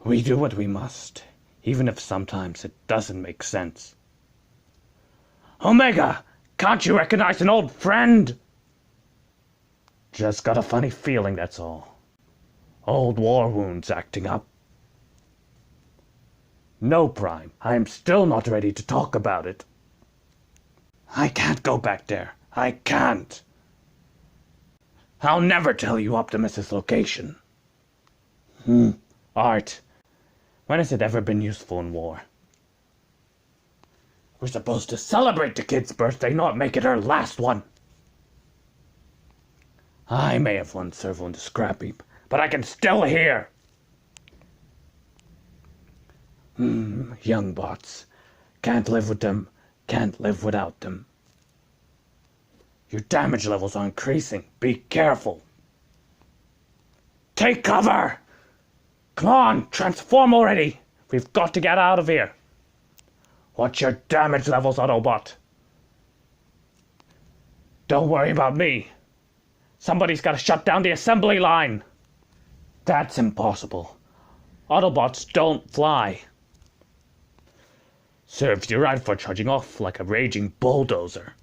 We do what we must, even if sometimes it doesn't make sense. Omega, can't you recognize an old friend? Just got a funny feeling, that's all. Old war wounds acting up. No, Prime, I am still not ready to talk about it. I can't go back there. I can't. I'll never tell you Optimus's location. Art. When has it ever been useful in war? We're supposed to celebrate the kid's birthday, not make it her last one. I may have one servo in the scrap heap, but I can still hear. Young bots. Can't live with them, can't live without them. Your damage levels are increasing. Be careful. Take cover! Come on, transform already! We've got to get out of here. What's your damage levels, Autobot? Don't worry about me. Somebody's got to shut down the assembly line. That's impossible. Autobots don't fly. Serves you right for charging off like a raging bulldozer.